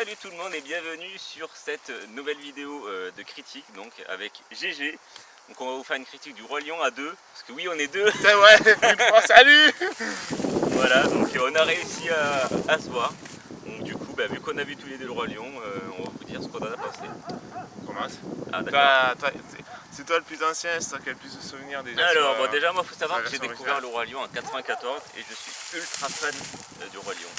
Salut tout le monde et bienvenue sur cette nouvelle vidéo de critique donc avec GG. Donc on va vous faire une critique du Roi Lion à deux, parce que oui on est deux. C'est ouais, une fois, salut. Voilà, donc on a réussi à se voir. Donc du coup, vu qu'on a vu tous les deux le Roi Lion, on va vous dire ce qu'on en a pensé. Commence. Ah d'accord. C'est toi le plus ancien, c'est toi qui as le plus de souvenirs déjà. Alors sur, bon, déjà moi faut savoir sur la que j'ai version découvert originale. le Roi Lion en 94 et je suis ultra fan du Roi Lion.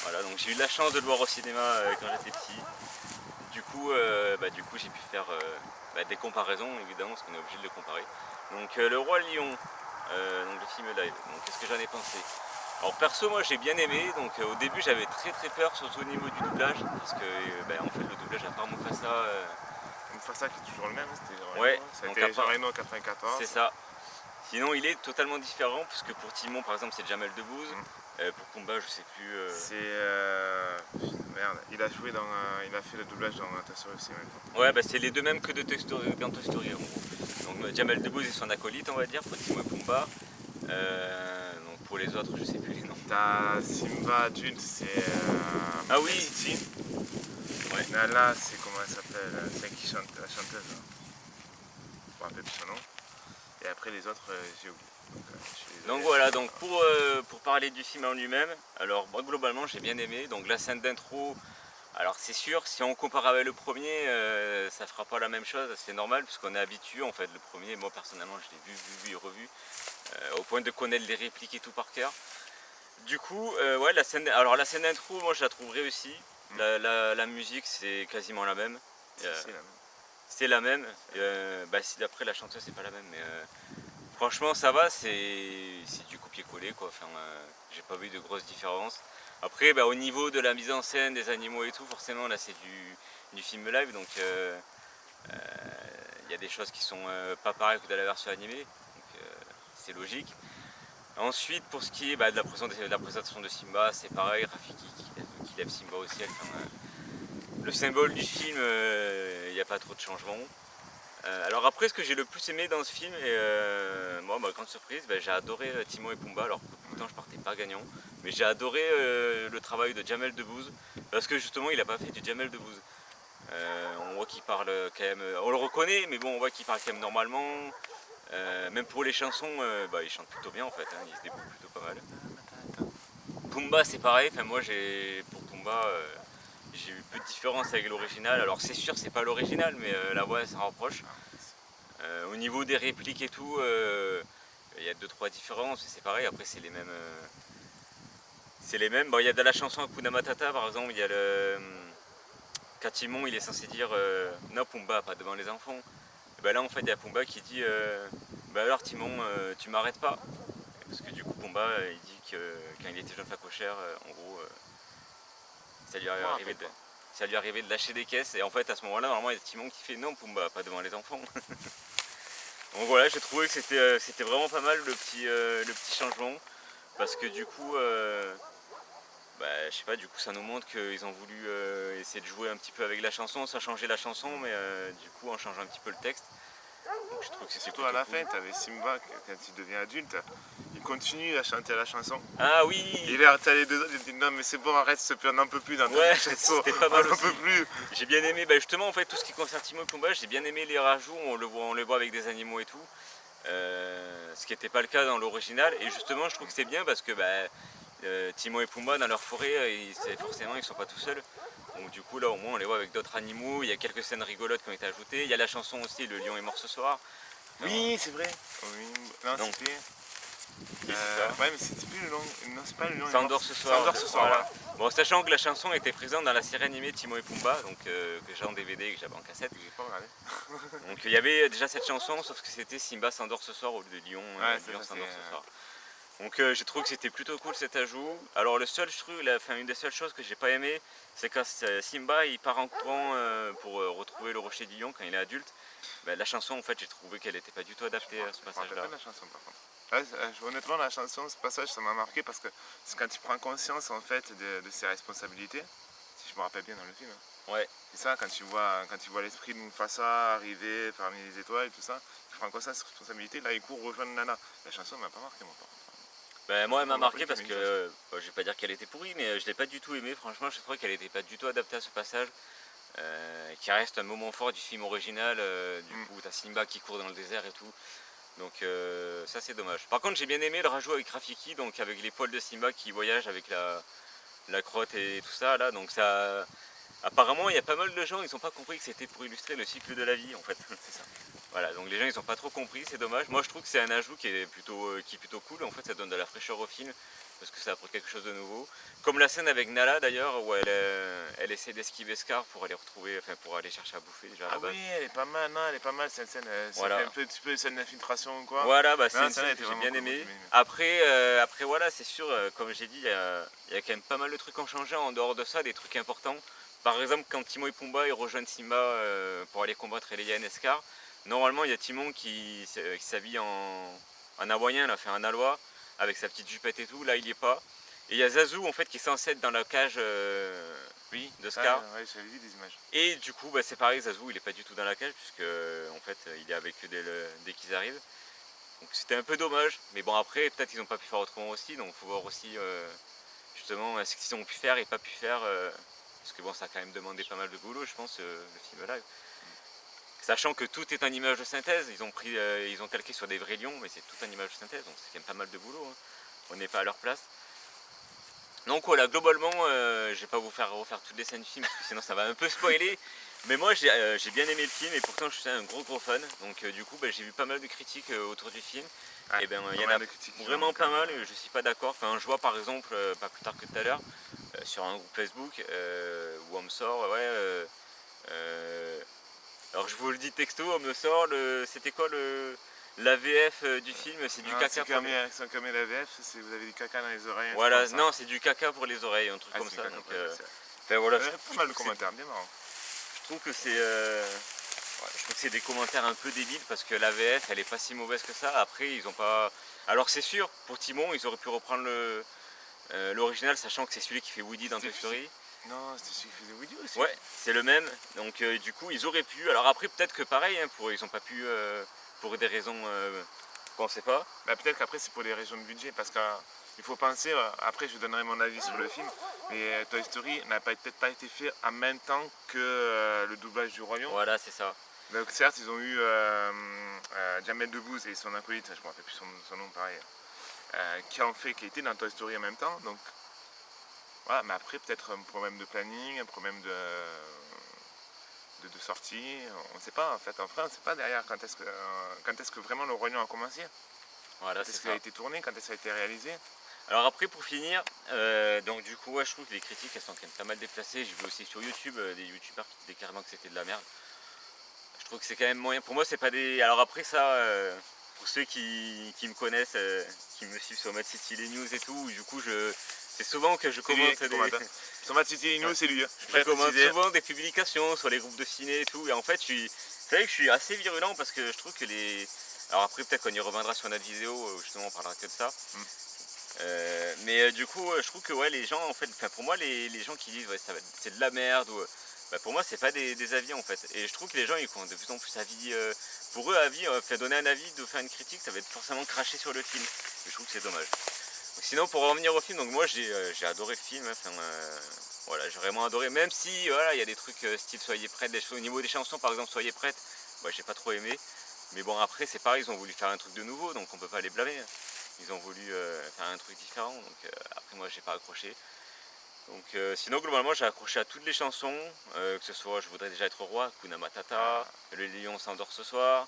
Voilà, donc j'ai eu la chance de le voir au cinéma quand j'étais petit. Du coup j'ai pu faire des comparaisons évidemment parce qu'on est obligé de le comparer. Donc le Roi Lion, donc le film live, donc qu'est-ce que j'en ai pensé? Alors perso moi j'ai bien aimé, donc au début j'avais très peur surtout au niveau du doublage parce que en fait le doublage à part Mufasa Mufasa qui est toujours le même, c'était Jean ouais, Reno. Ça a donc été Jean Reno en 94. c'est ça. Sinon il est totalement différent puisque pour Timon par exemple c'est Jamel Debbouze, pour Pumba je sais plus. C'est merde, il a joué dans, il a fait le doublage dans Toy Story aussi maintenant. Ouais c'est les deux mêmes que de Toy Story, dans Toy Story en gros. Donc Jamel Debbouze est son acolyte on va dire pour Timon et Pumba. Donc pour les autres je sais plus les noms. T'as Simba adulte, c'est Ah oui. Titi. Ouais. Nala, c'est comment elle s'appelle, celle qui chante, la chanteuse. Là. Je me rappelle plus son nom. Et après les autres, j'ai oublié. Donc voilà, donc pour parler du film en lui-même, alors moi globalement j'ai bien aimé, donc la scène d'intro, alors c'est sûr, si on compare avec le premier, ça fera pas la même chose, c'est normal, puisqu'on est habitué en fait, le premier, moi personnellement je l'ai vu et revu, au point de connaître les répliques et tout par cœur. Du coup, ouais, la scène d'intro, moi je la trouve réussie, la musique c'est quasiment la même. C'est la même, si après la chanteuse c'est pas la même, mais franchement ça va, c'est du copier-coller quoi, enfin, j'ai pas vu de grosses différences. Après au niveau de la mise en scène des animaux et tout, forcément là c'est du film live, donc y a des choses qui sont pas pareilles que dans la version animée, donc c'est logique. Ensuite pour ce qui est de la présentation de Simba, c'est pareil, Rafiki qui lève Simba au ciel, enfin, le symbole du film, il n'y a pas trop de changements. Alors après ce que j'ai le plus aimé dans ce film, et moi ma grande surprise, j'ai adoré Timon et Pumba, alors que pourtant je partais pas gagnant, mais j'ai adoré le travail de Jamel Debbouze, parce que justement il a pas fait du Jamel Debbouze. On voit qu'il parle quand même, on le reconnaît, mais bon on voit qu'il parle quand même normalement, même pour les chansons, il chante plutôt bien en fait, hein, il se débrouille plutôt pas mal. Pumba c'est pareil, enfin moi pour Pumba j'ai eu peu de différence avec l'original, alors c'est sûr c'est pas l'original mais la voix s'en rapproche. Au niveau des répliques et tout, il y a 2-3 différences, c'est pareil, après c'est les mêmes. Bon, il y a de la chanson Hakuna Matata par exemple, il y a quand Timon il est censé dire non Pumba pas devant les enfants. Et là en fait il y a Pumba qui dit alors Timon tu m'arrêtes pas. Parce que du coup Pumba il dit que quand il était jeune facochère, en gros ça lui arrivait de lâcher des caisses et en fait à ce moment là normalement il y a Timon qui fait non Pumba pas devant les enfants. Donc voilà, j'ai trouvé que c'était vraiment pas mal le petit changement, parce que du coup, je sais pas, du coup ça nous montre qu'ils ont voulu essayer de jouer un petit peu avec la chanson, sans changer la chanson, mais du coup en changeant un petit peu le texte. Donc je trouve que c'est surtout à la fin, tu avais Simba quand il devient adulte, il continue à chanter la chanson. Ah oui. Il est arrêté les deux autres, il dit non mais c'est bon arrête, on n'en peut plus dans ta chanson. C'était pas mal aussi. Peut plus. J'ai bien aimé, justement en fait tout ce qui concerne Timon et Pumba, j'ai bien aimé les rajouts, on les voit avec des animaux et tout. Ce qui n'était pas le cas dans l'original, et justement je trouve que c'est bien parce que Timon et Pumba dans leur forêt, forcément ils sont pas tout seuls. Donc du coup là au moins on les voit avec d'autres animaux, il y a quelques scènes rigolotes qui ont été ajoutées, il y a la chanson aussi Le lion est mort ce soir. Oui c'est vrai. Oui. Non c'était... ouais mais c'était plus le long, non c'est pas le lion. S'endort ce soir. S'endort ce soir, voilà. Bon sachant que la chanson était présente dans la série animée Timon et Pumba, donc que j'ai en DVD et que j'avais en cassette. J'ai pas regardé. Donc il y avait déjà cette chanson, sauf que c'était Simba s'endort ce soir au lieu de Lion, Lion s'endort ce soir. Donc j'ai trouvé que c'était plutôt cool cet ajout. Alors une des seules choses que j'ai pas aimé, c'est quand Simba il part en courant pour retrouver le rocher du lion quand il est adulte. La chanson en fait j'ai trouvé qu'elle n'était pas du tout adaptée à ce passage là. La chanson par contre. Honnêtement la chanson, ce passage ça m'a marqué parce que c'est quand il prend conscience en fait de ses responsabilités, si je me rappelle bien dans le film. Ouais. C'est ça, quand tu vois l'esprit de Mufasa arriver parmi les étoiles et tout ça, il prend conscience de ses responsabilités, là il court rejoindre Nana. La chanson m'a pas marqué moi par contre. Ben, moi, elle m'a Pour marqué rappeler parce qu'il y avait une que, je vais pas dire qu'elle était pourrie, mais je l'ai pas du tout aimée. Franchement, je trouvais qu'elle était pas du tout adaptée à ce passage, qui reste un moment fort du film original. Du Mm. coup, t'as Simba qui court dans le désert et tout. Donc ça, c'est dommage. Par contre, j'ai bien aimé le rajout avec Rafiki, donc avec les poils de Simba qui voyagent avec la crotte et tout ça là. Donc ça, apparemment, il y a pas mal de gens, ils n'ont pas compris que c'était pour illustrer le cycle de la vie en fait. C'est ça. Voilà, donc les gens ils n'ont pas trop compris, c'est dommage. Moi je trouve que c'est un ajout qui est plutôt cool, en fait ça donne de la fraîcheur au film, parce que ça apporte quelque chose de nouveau. Comme la scène avec Nala d'ailleurs, où elle essaie d'esquiver Scar pour aller retrouver, enfin pour aller chercher à bouffer déjà à la Ah base. oui, elle est pas mal, non, elle est pas mal cette scène. Ça Voilà. fait un petit peu scène d'infiltration ou quoi. Voilà, bah, c'est Non, une celle-là scène était que j'ai vraiment bien cool, moi, aimée. j'ai bien aimé. Après voilà, c'est sûr, comme j'ai dit, il y a quand même pas mal de trucs qui ont changé en dehors de ça, des trucs importants. Par exemple, quand Timon et Pumba ils rejoignent Simba pour aller combattre Eleven et Scar, normalement il y a Timon qui s'habille en hawaïen, là, fait un Nalois, avec sa petite jupette et tout, là il y est pas. Et il y a Zazu en fait qui est censé être dans la cage Oui, de ça, Scar. ouais, j'avais vu des images. Et du coup bah, c'est pareil, Zazu il est pas du tout dans la cage puisque en fait il est avec eux dès qu'ils arrivent. Donc c'était un peu dommage, mais bon après peut-être qu'ils n'ont pas pu faire autrement aussi, donc il faut voir aussi justement ce qu'ils ont pu faire et pas pu faire, parce que bon ça a quand même demandé pas mal de boulot je pense le film live. Sachant que tout est en image de synthèse, ils ont calqué sur des vrais lions, mais c'est tout en image de synthèse, donc c'est quand même pas mal de boulot, hein. On n'est pas à leur place. Donc voilà, globalement, je vais pas vous faire refaire toutes les scènes du film, parce que sinon ça va un peu spoiler. Mais moi j'ai bien aimé le film et pourtant je suis un gros fan. Donc du coup bah, j'ai vu pas mal de critiques autour du film. Ouais, Et ben il y pas en mal a de critiques qui vraiment ont pas quand mal même, et je suis pas d'accord. Quand je vois par exemple, pas plus tard que tout à l'heure, sur un groupe Facebook où on me sort, ouais, alors je vous le dis texto, on me sort c'était quoi la VF du film, c'est du non, caca pour les... si on commet la VF, c'est vous avez du caca dans les oreilles. Voilà, non c'est du caca pour les oreilles, un truc Ah, comme c'est ça. du caca, Donc, ouais, c'est enfin, voilà, pas mal de commentaires, bien marrant. je trouve que c'est je trouve que c'est des commentaires un peu débiles parce que la VF elle est pas si mauvaise que ça. Après ils ont pas. Alors c'est sûr, pour Timon ils auraient pu reprendre l'original sachant que c'est celui qui fait Woody dans Toy Story. Non, c'était celui qui faisait Woody aussi. Ouais, c'est le même. Donc du coup ils auraient pu. Alors après peut-être que pareil, hein, ils ont pas pu pour des raisons qu'on sait pas. Bah, peut-être qu'après c'est pour des raisons de budget parce qu'il faut penser, après je donnerai mon avis sur le film, mais Toy Story n'a peut-être pas été fait en même temps que le doublage du Roi Lion. Voilà, c'est ça. Donc certes ils ont eu Jamel Debbouze et son acolyte, je ne me rappelle plus son nom pareil, qui était dans Toy Story en même temps. Donc voilà, mais après peut-être un problème de planning, un problème de sortie, on ne sait pas en fait. En France, on ne sait pas derrière quand est-ce que vraiment le Roi Lion a commencé. Voilà, Quand c'est est-ce ça. qu'il a été tourné, quand est-ce qu'il a été réalisé. Alors après pour finir, donc du coup ouais, je trouve que les critiques elles sont quand même pas mal déplacées. J'ai vu aussi sur YouTube des youtubeurs qui disaient carrément que c'était de la merde. Je trouve que c'est quand même moyen. Pour moi c'est pas des. Alors après ça, pour ceux qui me connaissent, qui me suivent sur Mad City les news et tout, du coup c'est souvent que je commente Sur Mad City News, c'est lui. Je commente souvent des publications sur les groupes de ciné et tout. Et en fait c'est vrai que je suis assez virulent parce que je trouve que les. Alors après peut-être qu'on y reviendra sur notre vidéo, justement on parlera que de ça. Mais du coup je trouve que ouais les gens en fait, enfin pour moi les gens qui disent ouais, c'est de la merde ou bah, pour moi c'est pas des avis en fait. Et je trouve que les gens ils font de plus en plus avis, pour eux avis, faire donner un avis, de faire une critique, ça va être forcément cracher sur le film. Et je trouve que c'est dommage. Donc, sinon pour revenir au film, donc moi j'ai adoré le film, enfin, voilà, j'ai vraiment adoré, même si voilà il y a des trucs style Soyez prêtes, au niveau des chansons par exemple Soyez prêtes, bah, j'ai pas trop aimé. Mais bon après c'est pareil, ils ont voulu faire un truc de nouveau donc on peut pas les blâmer. Ils ont voulu faire un truc différent, donc après moi j'ai pas accroché. Donc sinon globalement j'ai accroché à toutes les chansons, que ce soit Je voudrais déjà être roi, Kuna Matata, Le lion s'endort ce soir,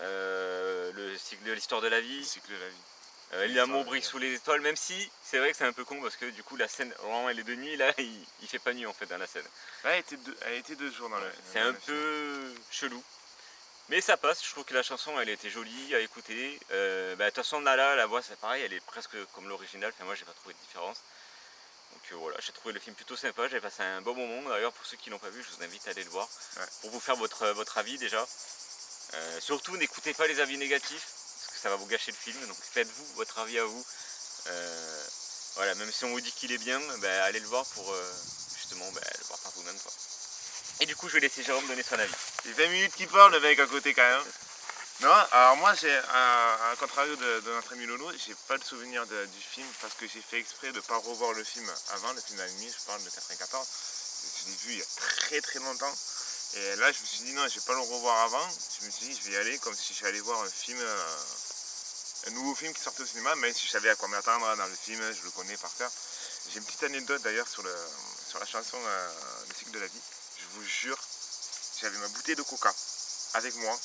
le cycle de l'histoire de la vie, Le cycle de la vie. L'amour brille sous les étoiles, même si c'est vrai que c'est un peu con parce que du coup la scène, vraiment elle est de nuit, là il fait pas nuit en fait dans la scène. Là, elle était 2 jours dans le film. C'est un peu chelou. Mais ça passe, je trouve que la chanson elle était jolie à écouter. De toute façon Nala, la voix c'est pareil, elle est presque comme l'original, enfin moi j'ai pas trouvé de différence. Donc voilà, j'ai trouvé le film plutôt sympa, j'ai passé un bon moment. D'ailleurs pour ceux qui l'ont pas vu, je vous invite à aller le voir. Ouais. Pour vous faire votre avis déjà. Surtout n'écoutez pas les avis négatifs, parce que ça va vous gâcher le film, donc faites-vous votre avis à vous. Voilà, même si on vous dit qu'il est bien, allez le voir pour justement le voir par vous-même quoi. Et du coup je vais laisser Jérôme donner son avis. C'est 20 minutes qu'il parle le mec à côté quand même. Non, alors moi, à contrario de notre ami Lolo, j'ai pas le souvenir du film parce que j'ai fait exprès de pas revoir le film avant, le film d'Animi, je parle de 94. Je l'ai vu il y a très très longtemps. Et là, je me suis dit non, je vais pas le revoir avant. Je me suis dit, je vais y aller comme si j'allais voir un film, un nouveau film qui sortait au cinéma, même si je savais à quoi m'attendre dans le film, je le connais par cœur. J'ai une petite anecdote d'ailleurs sur la chanson Le cycle de la vie. Je vous jure, j'avais ma bouteille de coca avec moi. Je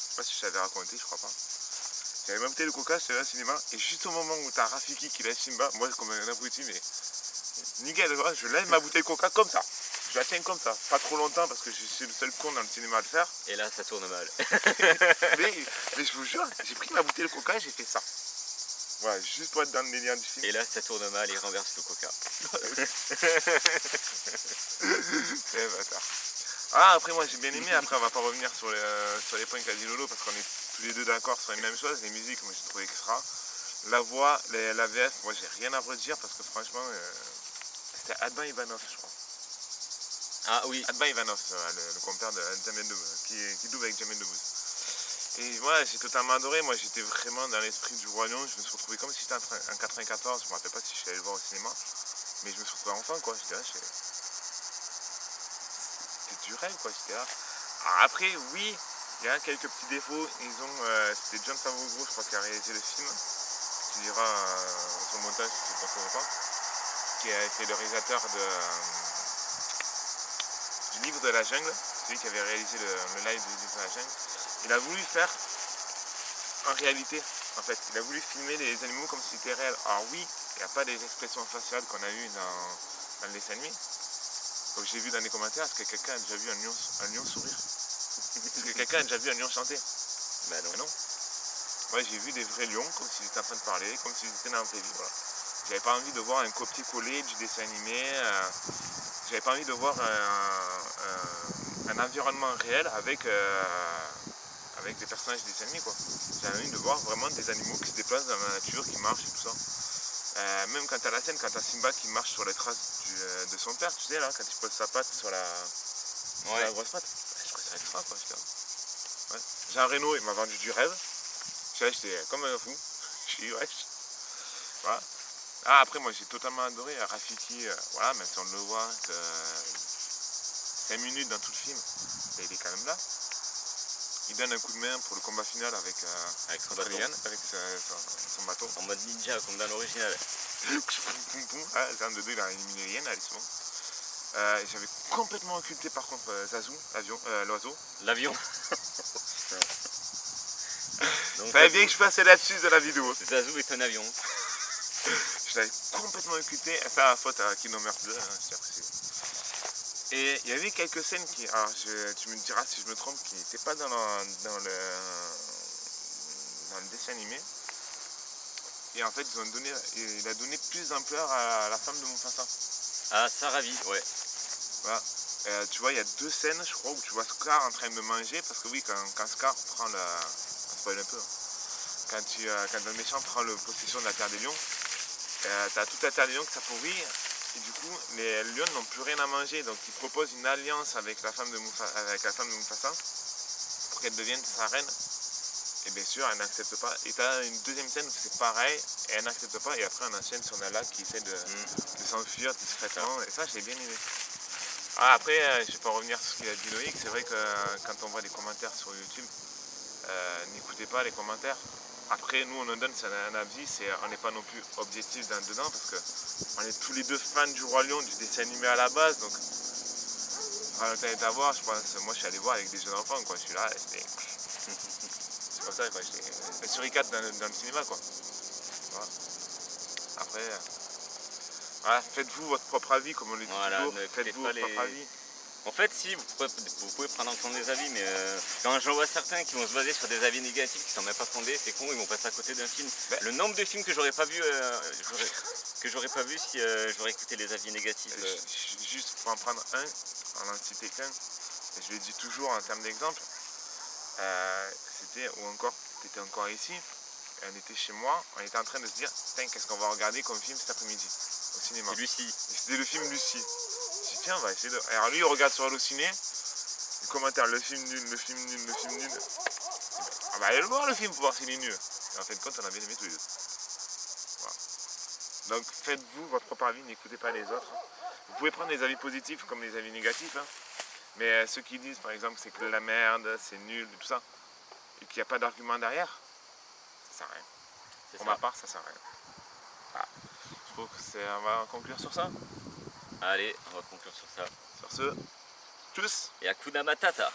sais pas si je t'avais raconté, je crois pas. J'avais ma bouteille de coca, j'étais au cinéma, et juste au moment où t'as Rafiki qui lève Simba, moi comme un abruti, mais nickel, je lève ma bouteille de coca comme ça. Je la tiens comme ça, pas trop longtemps parce que je suis le seul con dans le cinéma à le faire. Et là, ça tourne mal. mais je vous jure, j'ai pris ma bouteille de coca et j'ai fait ça. Voilà, juste pour être dans le délire du film. Et là, ça tourne mal, il renverse le coca. C'est bâtard. Ah, après, moi j'ai bien aimé. Après, on va pas revenir sur les points qu'a dit Lolo parce qu'on est tous les deux d'accord sur les mêmes choses. Les musiques, moi j'ai trouvé extra. La voix, la VF, moi j'ai rien à redire parce que franchement, c'était Adnan Ivanov, je crois. Ah oui. Adnan Ivanov, le compère de Jamel Debbouze, qui double avec Jamel Debbouze. Et moi j'ai totalement adoré. Moi j'étais vraiment dans l'esprit du Roi Lion. Je me suis retrouvé comme si j'étais en 94. Je me rappelle pas si je suis allé le voir au cinéma, mais je me suis retrouvé enfant quoi. J'étais là, c'était du rêve quoi. J'étais là. Alors après, oui, il y a quelques petits défauts. C'était John Favreau, je crois, qui a réalisé le film. Tu diras son montage, je ne sais pas, qui a été le réalisateur du livre de la jungle, celui qui avait réalisé le live du livre de la jungle. Il a voulu faire en réalité, en fait, il a voulu filmer les animaux comme si c'était réel. Alors oui, il n'y a pas les expressions faciales qu'on a eues dans le dessin animé. Comme j'ai vu dans les commentaires, est-ce que quelqu'un a déjà vu un lion sourire? Est-ce que quelqu'un a déjà vu un lion chanter? Ben non. Mais non. Moi j'ai vu des vrais lions, comme s'ils étaient en train de parler, comme s'ils étaient dans un pays. Voilà. J'avais pas envie de voir un copier-coller du dessin animé. J'avais pas envie de voir un environnement réel avec des personnages des dessin animé quoi. J'avais envie de voir vraiment des animaux qui se déplacent dans la nature, qui marchent et tout ça. Même quand t'as la scène, quand t'as Simba qui marche sur les traces de son père, tu sais là, quand il pose sa patte sur la grosse patte, je trouvais ça extra quoi. Ouais. Jean Reno il m'a vendu du rêve. J'étais comme un fou. Je dis ouais. Voilà. Ah, après moi j'ai totalement adoré Rafiki, voilà, même si on le voit que 5 minutes dans tout le film, il est quand même là. Il donne un coup de main pour le combat final avec son bateau. Avec son bateau. En mode ninja comme dans l'original. Ah, c'est de deux, il a éliminé Lien, allez c'est bon. J'avais complètement occulté par contre Zazu, l'oiseau. L'avion. Fallait bien que je fasse là-dessus de la vidéo. Zazu est un avion. Je l'avais complètement occulté, ça à la faute à Kingdom Hearts 2, j'ai apprécié. Et il y avait quelques scènes qui, alors tu me diras si je me trompe, qui n'étaient pas dans le dessin animé. Et en fait, il a donné plus d'ampleur à la femme de Mufasa. Ah, Saravi, ouais. Voilà. Tu vois, il y a 2 scènes, je crois, où tu vois Scar en train de manger, parce que oui, quand Scar prend on spoil un peu, hein. Quand le méchant prend possession de la Terre des Lions, t'as toute la Terre des Lions qui s'appauvrit, et du coup, les lions n'ont plus rien à manger, donc il propose une alliance avec la femme de Mufasa, pour qu'elle devienne sa reine. Et bien sûr, elle n'accepte pas. Et t'as une deuxième scène où c'est pareil, et elle n'accepte pas, et après on enchaîne sur Nala qui essaie de s'enfuir discrètement, et ça j'ai bien aimé. Ah, après, je ne vais pas revenir sur ce qu'il a dit Loïc, c'est vrai que quand on voit des commentaires sur YouTube, n'écoutez pas les commentaires. Après, nous on en donne un avis, on n'est pas non plus objectif dedans, parce qu'on est tous les deux fans du Roi Lion, du dessin animé à la base, donc on à voir, je pense, moi je suis allé voir avec des jeunes enfants, quoi, je suis là, c'est comme ça, quoi, j'étais suricate dans le cinéma, quoi. Voilà. Après, voilà, faites-vous votre propre avis, comme on le dit toujours, faites-vous votre propre avis. En fait, si, vous pouvez prendre en compte des avis, mais quand j'en vois certains qui vont se baser sur des avis négatifs qui sont même pas fondés, c'est con, ils vont passer à côté d'un film. Le nombre de films que j'aurais pas vu, si j'aurais écouté les avis négatifs. Juste pour en prendre un, en citer qu'un, et je le dis toujours en termes d'exemple, c'était, ou encore, tu étais encore ici, et on était chez moi, on était en train de se dire, qu'est-ce qu'on va regarder comme film cet après-midi au cinéma. C'est Lucie. Et c'était le film Lucie. Je dis tiens, on va essayer de... Alors lui il regarde sur Allociné, les commentaires, le film nul, le film nul, le film nul. On On va aller le voir le film pour voir s'il est nul. Et en fin de compte, on a bien aimé tous les deux. Voilà. Donc faites-vous votre propre avis, n'écoutez pas les autres. Vous pouvez prendre des avis positifs comme des avis négatifs. Hein. Mais ceux qui disent par exemple c'est que la merde, c'est nul, et tout ça, et qu'il n'y a pas d'argument derrière, ça sert à rien. Pour ma part, ça sert à rien. Voilà. Je trouve que c'est. On va conclure sur ça. Allez, on va conclure sur ça. Sur ce, tchuss. Et Hakuna Matata.